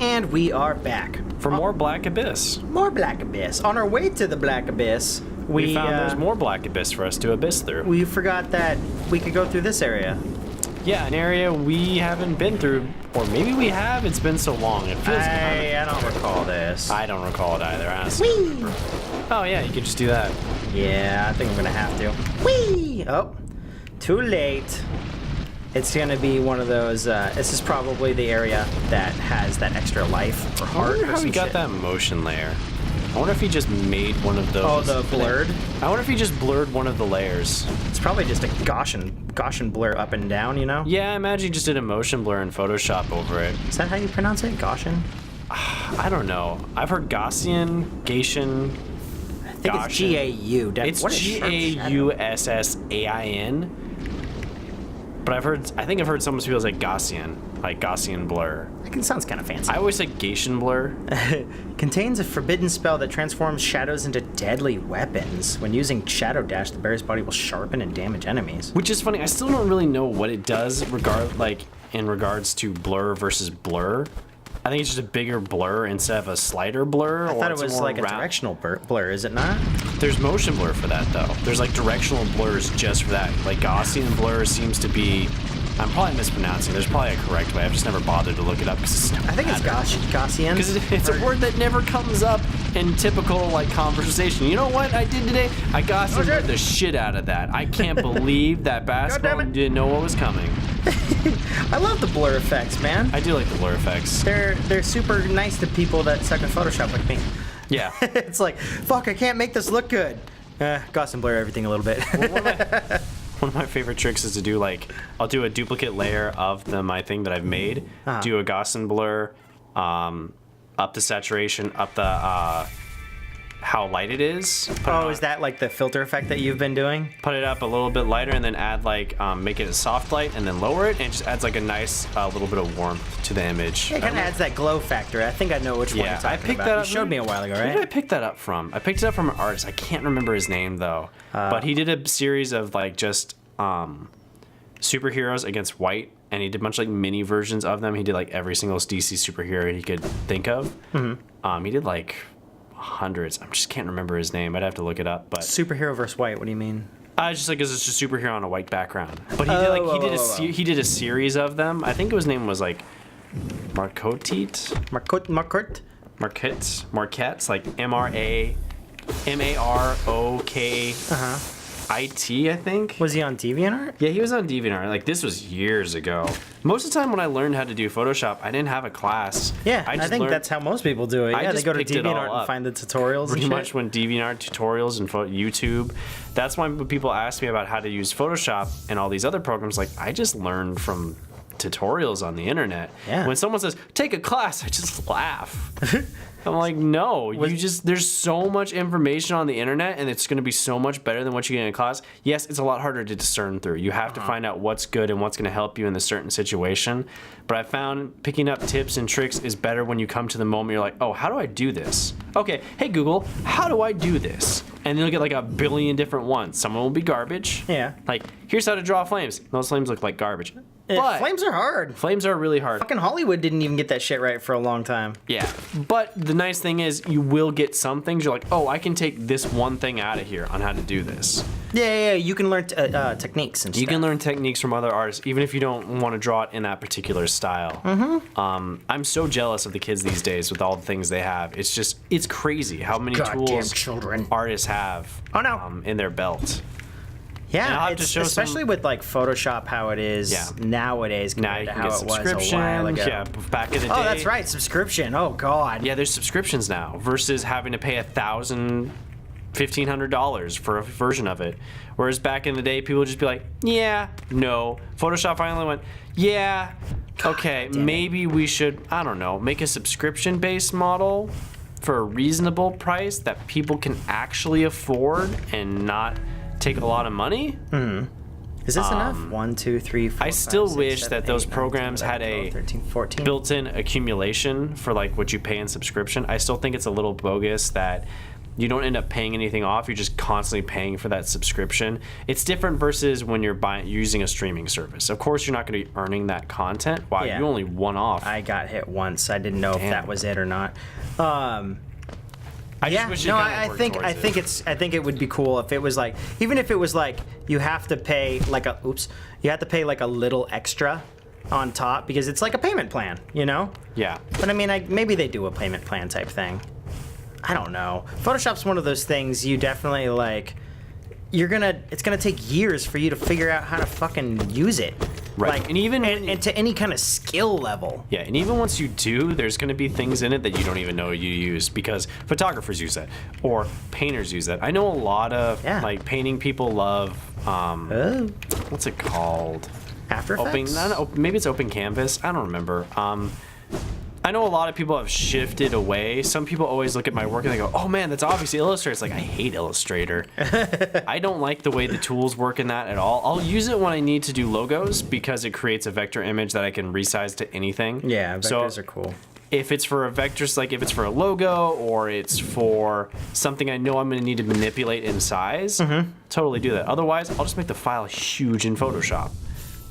And we are back. For more Black Abyss. More Black Abyss. On our way to the Black Abyss, we found there's more Black Abyss for us to abyss through. We forgot that we could go through this area. Yeah, an area we haven't been through, or maybe we have. It's been so long. It feels I don't recall this. I don't recall it either, honestly. Whee! Oh yeah, you could just do that. Yeah, I think I'm gonna have to. Whee! Oh, too late. It's gonna be one of those. This is probably the area that has that extra life or heart. I wonder or how he some got shit. that motion layer. I wonder if he just made one of those. Oh, the blurred? I wonder if he just blurred one of the layers. It's probably just a Gaussian blur up and down, you know? Yeah, I imagine he just did a motion blur in Photoshop over it. Is that how you pronounce it? Gaussian? I don't know. I've heard Gaussian, Gaussian. I think it's G-A-U. It's G-A-U-S-S-A-I-N. But I think I've heard some people say Gaussian, like Gaussian blur. It sounds kind of fancy. I always say Gaussian blur. Contains a forbidden spell that transforms shadows into deadly weapons. When using Shadow Dash, the bear's body will sharpen and damage enemies. Which is funny. I still don't really know what it does in regards to blur versus blur. I think it's just a bigger blur instead of a slider blur. I thought it was like a directional blur, is it not? There's motion blur for that, though. There's like directional blurs just for that. Like Gaussian blur seems to be... I'm probably mispronouncing. There's probably a correct way. I've just never bothered to look it up because I think it's Gaussian. Because it's a word that never comes up in typical like conversation. You know what I did today? I Gaussian the shit out of that. I can't believe that basketball didn't know what was coming. I love the blur effects, man. I do like the blur effects. They're super nice to people that suck at Photoshop like me. Yeah. It's like, fuck, I can't make this look good. Gaussian blur everything a little bit. Well, one of my favorite tricks is to do I'll do a duplicate layer of my thing that I've made, do a Gaussian blur, up the saturation, up the how light it is. Oh, is that like the filter effect that you've been doing? Put it up a little bit lighter and then add make it a soft light and then lower it and it just adds like a nice little bit of warmth to the image. It kind of adds that glow factor. I think I know which one you're talking I picked about. that up. You showed me a while ago, right? Where did I pick that up from? I picked it up from an artist. I can't remember his name though. But he did a series of just superheroes against white, and he did a bunch of mini versions of them. He did every single DC superhero he could think of. Mm-hmm. He did hundreds. I just can't remember his name. I'd have to look it up. But superhero versus white. What do you mean? Just it's just a superhero on a white background. But he did a series of them. I think his name was Marcotte, like MAROKIT, I think. Was he on DeviantArt? Yeah, he was on DeviantArt. This was years ago. Most of the time when I learned how to do Photoshop, I didn't have a class. Yeah, I think that's how most people do it. Yeah, they go to DeviantArt and find the tutorials. Pretty much when DeviantArt tutorials and YouTube. That's why when people ask me about how to use Photoshop and all these other programs, I just learned from tutorials on the internet. Yeah. When someone says, take a class, I just laugh. I'm like, no, there's so much information on the internet and it's going to be so much better than what you get in a class. Yes, it's a lot harder to discern through. You have to find out what's good and what's going to help you in a certain situation. But I found picking up tips and tricks is better when you come to the moment you're like, oh, how do I do this? Okay, hey Google, how do I do this? And you'll get a billion different ones. Some will be garbage. Yeah. Here's how to draw flames. Those flames look like garbage. But flames are hard. Flames are really hard. Fucking Hollywood didn't even get that shit right for a long time. Yeah, but the nice thing is you will get some things. You're like, oh, I can take this one thing out of here on how to do this. Yeah, you can learn techniques and stuff. You can learn techniques from other artists, even if you don't want to draw it in that particular style. Mm-hmm. I'm so jealous of the kids these days with all the things they have. It's crazy how many tools artists have in their belt. Yeah, especially with Photoshop, how it is nowadays compared to how it was a while ago. Yeah, back in the day. Oh, that's right, subscription. Oh God. Yeah, there's subscriptions now versus having to pay $1,000, $1,500 for a version of it. Whereas back in the day, people would just be like, yeah, no. Photoshop finally went, yeah, okay, maybe we should, I don't know, make a subscription-based model for a reasonable price that people can actually afford and not take a lot of money. Mm-hmm. Is this enough? 1, 2, 3, 4. I still wish that those programs had a 14. built-in accumulation for what you pay in subscription. I still think it's a little bogus that you don't end up paying anything off. You're just constantly paying for that subscription. It's different versus when you're using a streaming service. Of course, you're not going to be earning that content. Wow, Yeah. you only one off. I got hit once. I didn't know if that was it or not. I just wish you kinda worked towards it. I think it would be cool if it was like, even if it was like you have to pay like a a little extra on top because it's like a payment plan, you know? Yeah. But I mean, maybe they do a payment plan type thing. I don't know. Photoshop's one of those things you definitely like. It's gonna take years for you to figure out how to fucking use it. Right. Like, And even and to any kind of skill level. Yeah, and even once you do, there's going to be things in it that you don't even know you use because photographers use that or painters use that. I know a lot of like painting people love what's it called? After Effects? Maybe it's Open Canvas. I don't remember. I know a lot of people have shifted away. Some people always look at my work and they go, "Oh man, that's obviously Illustrator." It's like, I hate Illustrator. I don't like the way the tools work in that at all. I'll use it when I need to do logos because it creates a vector image that I can resize to anything. Yeah, vectors are cool. If it's for a vector, like if it's for a logo or it's for something I know I'm going to need to manipulate in size, totally do that. Otherwise, I'll just make the file huge in Photoshop.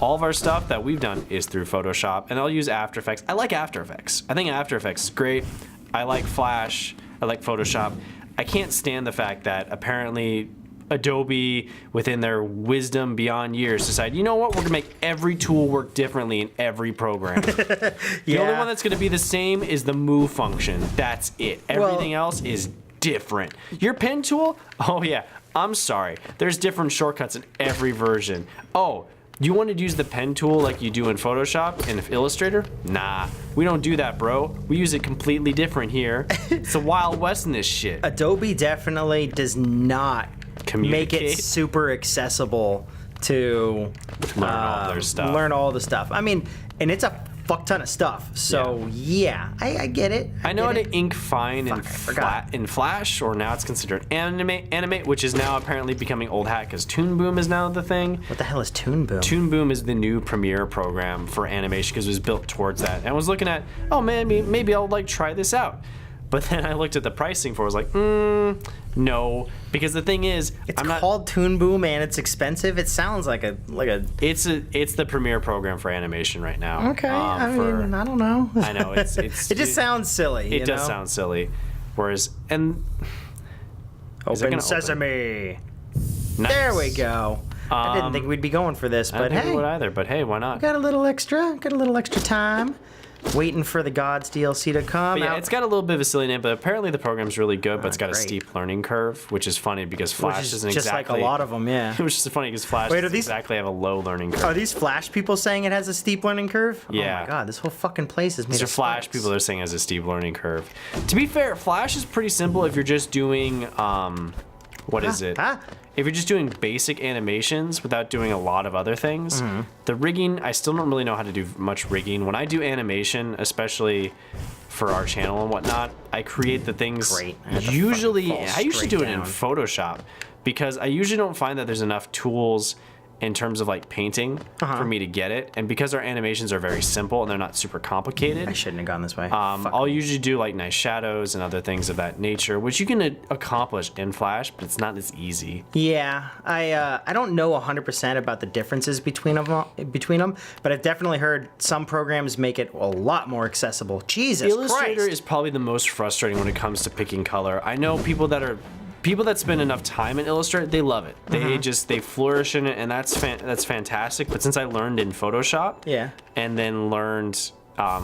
All of our stuff that we've done is through Photoshop, and I'll use After Effects. I like After Effects. I think After Effects is great. I like Flash. I like Photoshop. I can't stand the fact that apparently Adobe, within their wisdom beyond years, decide, you know what, we're gonna make every tool work differently in every program. The only one that's gonna be the same is the move function. That's it. Everything else is different. Your pen tool? Oh yeah, I'm sorry. There's different shortcuts in every version. Oh, you want to use the pen tool like you do in Photoshop and Illustrator? Nah, we don't do that, bro. We use it completely different here. It's the Wild West in this shit. Adobe definitely does not make it super accessible to learn all their stuff. Learn all the stuff. I mean, and it's a fuck ton of stuff. So yeah, I get it. I know how to ink fine in Flash, or now it's considered animate, which is now apparently becoming old hat because Toon Boom is now the thing. What the hell is Toon Boom? Toon Boom is the new Premiere program for animation because it was built towards that. And I was looking at, oh man, maybe I'll like try this out. But then I looked at the pricing for it. I was like, no, because the thing is, it's called Toon Boom and it's expensive. It sounds like a. It's the Premiere program for animation right now. Okay, I mean, I don't know. I know it's it just sounds silly. It does sound silly, whereas Open Sesame. Nice. There we go. I didn't think we'd be going for this, but I didn't think we would either. But hey, why not? Got a little extra time. Waiting for the Gods DLC to come. But yeah, it's got a little bit of a silly name, but apparently the program's really good, but it's got a steep learning curve, which is funny because Flash isn't just exactly... like a lot of them, yeah. Which is funny because Flash doesn't exactly have a low learning curve. Are these Flash people saying it has a steep learning curve? Yeah. Oh my god, this whole fucking place is made These are of Flash spikes. people that are saying it has a steep learning curve. To be fair, Flash is pretty simple if you're just doing... What is it? If you're just doing basic animations without doing a lot of other things, the rigging, I still don't really know how to do much rigging. When I do animation, especially for our channel and whatnot, I create the things. Great. I usually do it in Photoshop because I usually don't find that there's enough tools in terms of like painting for me to get it, and because our animations are very simple and they're not super complicated, I shouldn't have gone this way. I'll usually do like nice shadows and other things of that nature, which you can accomplish in Flash, but it's not as easy. Yeah, I don't know 100% about the differences between them, but I've definitely heard some programs make it a lot more accessible. Jesus Illustrator Christ. is probably the most frustrating when it comes to picking color. I know people that spend enough time in Illustrator, they love it. They flourish in it, and that's fantastic. But since I learned in Photoshop, and then learned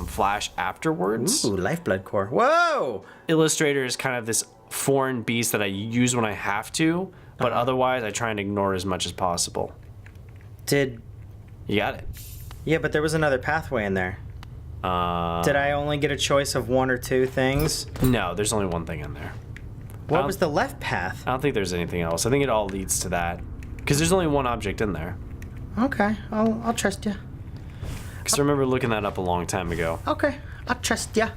Flash afterwards, Lifeblood Core. Whoa! Illustrator is kind of this foreign beast that I use when I have to, but otherwise I try and ignore as much as possible. You got it. Yeah, but there was another pathway in there. Did I only get a choice of one or two things? No, there's only one thing in there. What was the left path? I don't think there's anything else. I think it all leads to that. Because there's only one object in there. Okay, I'll trust you. Because I remember looking that up a long time ago. Okay, I'll trust you.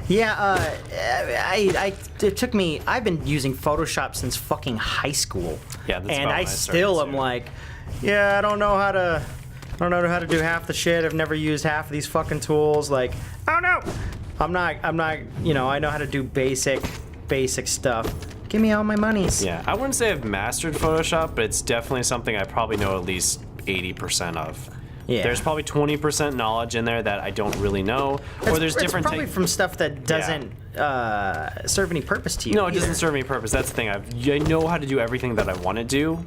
Yeah, it took me, I've been using Photoshop since fucking high school. Yeah, that's and about when I still am like, I don't know how to do half the shit. I've never used half of these fucking tools. Like, oh no! I'm not, I know how to do basic stuff. Give me all my monies. Yeah, I wouldn't say I've mastered Photoshop, but it's definitely something I probably know at least 80% of. Yeah. There's probably 20% knowledge in there that I don't really know, or there's different. It's probably from stuff that doesn't serve any purpose to you. No, it doesn't serve any purpose. That's the thing. I know how to do everything that I want to do.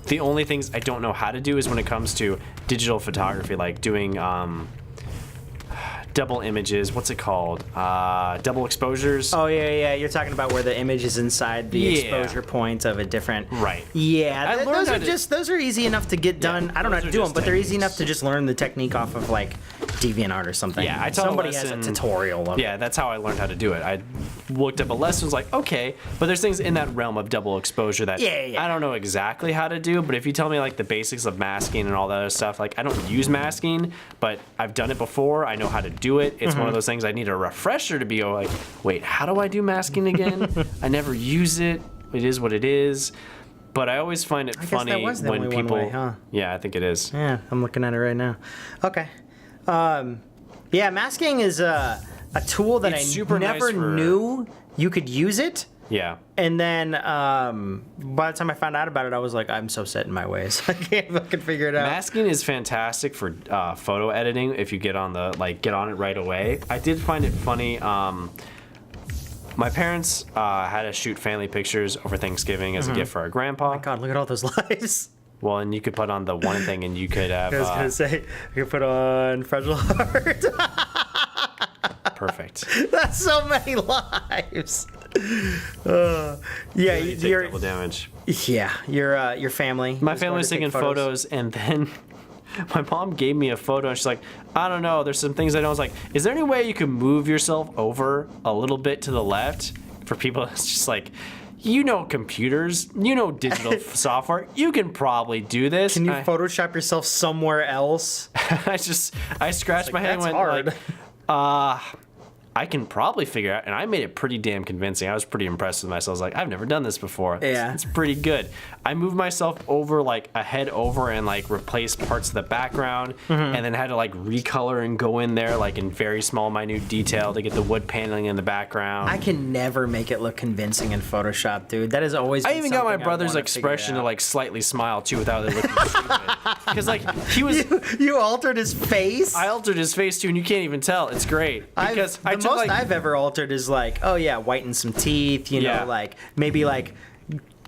The only things I don't know how to do is when it comes to digital photography, like doing double images. What's it called? Double exposures. Oh yeah. You're talking about where the image is inside the exposure point of a different. Right. Yeah. Those are easy enough to get done. Yeah, I don't know how to do them, but they're easy techniques. enough to just learn the technique off of like DeviantArt or something. Yeah, I taught Somebody a lesson, has a tutorial of it. Yeah, that's how I learned how to do it. I looked up a lesson, was like, okay, but there's things in that realm of double exposure that I don't know exactly how to do, but if you tell me like the basics of masking and all that other stuff, like I don't use masking, but I've done it before, I know how to do it. It's one of those things I need a refresher to be like, wait, how do I do masking again? I never use it. It is what it is. But I always find it funny that was the when only people. one way, huh? Yeah, I think it is. Yeah, I'm looking at it right now. Okay. Yeah, masking is a tool that It's I super never nice for- knew you could use it. Yeah. And then by the time I found out about it, I was like, I'm so set in my ways. I can't fucking figure it out. Masking is fantastic for photo editing if you get on it right away. I did find it funny. My parents had us shoot family pictures over Thanksgiving as a gift for our grandpa. God, look at all those lives. Well, and you could put on the one thing, and you could have. I was gonna say, I could put on Fragile Heart. Perfect. That's so many lives. Yeah, You take double damage. Yeah, your family. My was family going was to take taking photos, and then my mom gave me a photo, and she's like, I don't know, there's some things I know. I was like, is there any way you can move yourself over a little bit to the left? For people, it's just like, you know computers, you know digital software, you can probably do this. Can you Photoshop yourself somewhere else? I scratched my head and that's went hard. like, I can probably figure out, and I made it pretty damn convincing. I was pretty impressed with myself. I was like, I've never done this before. Yeah. It's pretty good. I moved myself over, like, a head over and, like, replaced parts of the background, and then had to, like, recolor and go in there, like, in very small, minute detail to get the wood paneling in the background. I can never make it look convincing in Photoshop, dude. That has always been I even got my something I brother's wanna expression figure to, like, slightly smile, too, without it looking stupid. Because, like, he was... You altered his face? I altered his face, too, and you can't even tell. It's great. Because I the took, most like... I've ever altered is like, oh yeah, whiten some teeth, you know, like maybe like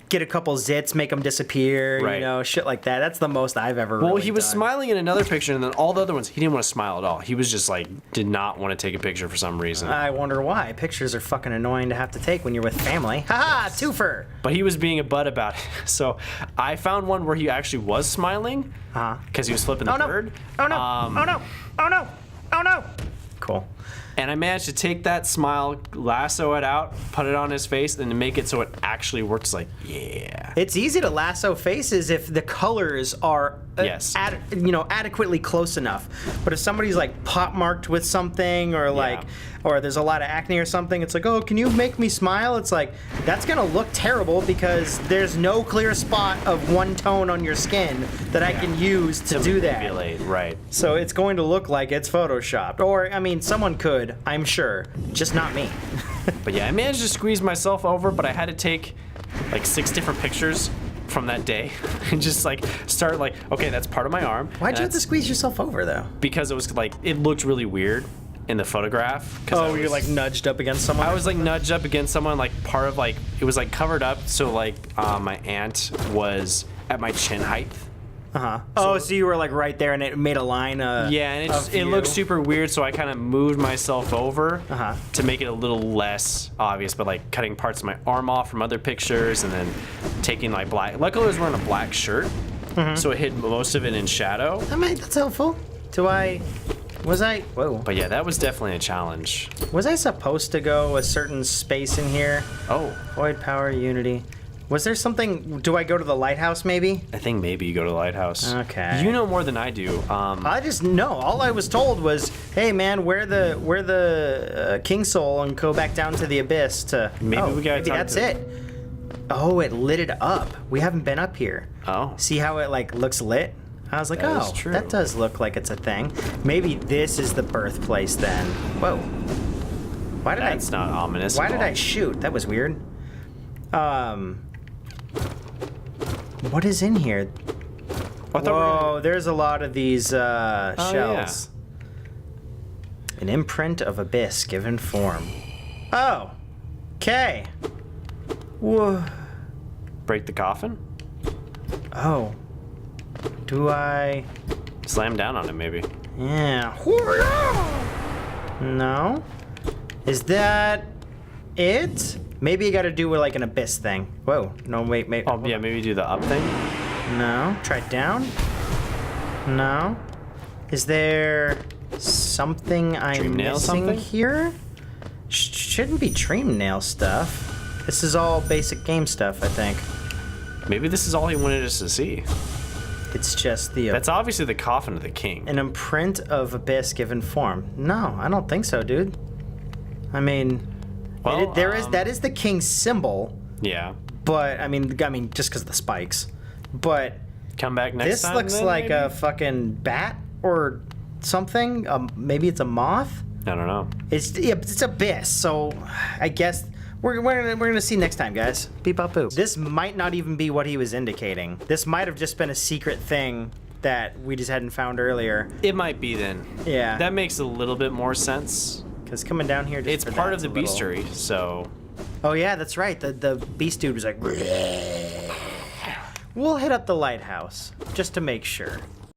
get a couple zits, make them disappear, Right. you know, shit like that. That's the most I've ever. Well, really he was done. smiling in another picture, and then all the other ones, he didn't want to smile at all. He was just like, did not want to take a picture for some reason. I wonder why. Pictures are fucking annoying to have to take when you're with family. Haha, twofer. But he was being a butt about it. So I found one where he actually was smiling because he was flipping the bird. Oh no! Oh no! Oh no! Oh no! Cool. And I managed to take that smile, lasso it out, put it on his face, and to make it so it actually works. Like, yeah. It's easy to lasso faces if the colors are adequately close enough. But if somebody's like pop marked with something or like or there's a lot of acne or something, it's like, oh, can you make me smile? It's like, that's gonna look terrible because there's no clear spot of one tone on your skin that I can use to do that. Manipulate, right. So it's going to look like it's photoshopped. Or, I mean, someone could, I'm sure, just not me. But yeah, I managed to squeeze myself over, but I had to take like 6 different pictures from that day and just like start like, okay, that's part of my arm. Why'd you have to squeeze yourself over though? Because it was like, it looked really weird in the photograph. Oh, you're like nudged up against someone? I was like nudged up against someone, like part of like, it was like covered up. So like my aunt was at my chin height. So you were like right there and it made a line yeah, and it looked super weird, so I kind of moved myself over to make it a little less obvious, but like cutting parts of my arm off from other pictures and then taking like black. Luckily I was wearing a black shirt, so it hid most of it in shadow. That's helpful. Whoa. But yeah, that was definitely a challenge. Was I supposed to go a certain space in here? Oh. Void power, unity. Was there something, do I go to the Lighthouse maybe? I think maybe you go to the Lighthouse. Okay. You know more than I do. I just know. All I was told was, hey man, wear the King Soul and go back down to the abyss to... Maybe that's it. Oh, it lit it up. We haven't been up here. Oh. See how it like looks lit? I was like, That is true. That does look like it's a thing. Maybe this is the birthplace then. Whoa. That's not ominous. Why at did all. I shoot? That was weird. What is in here? I thought Whoa, there's a lot of these shells. An imprint of abyss given form. Oh, okay. Whoa. Break the coffin? Oh. Do I? Slam down on it, maybe. Yeah. No. Is that it? Maybe you got to do with like an abyss thing. Whoa. No, wait. Oh, yeah, maybe do the up thing. No. Try down. No. Is there something I'm missing here? Shouldn't be dream nail stuff. This is all basic game stuff, I think. Maybe this is all he wanted us to see. It's just the... That's obviously the coffin of the king. An imprint of abyss given form. No, I don't think so, dude. I mean, well, that is the king's symbol. Yeah. But I mean, just because of the spikes. But come back next time. This looks like maybe? a fucking bat or something. Maybe it's a moth. I don't know. It's abyss. So I guess we're gonna see next time, guys. Beep up boop. This might not even be what he was indicating. This might have just been a secret thing that we just hadn't found earlier. It might be then. Yeah. That makes a little bit more sense. Because coming down here, it's part of the bestiary, so. Oh yeah, that's right. The beast dude was like. We'll hit up the lighthouse just to make sure.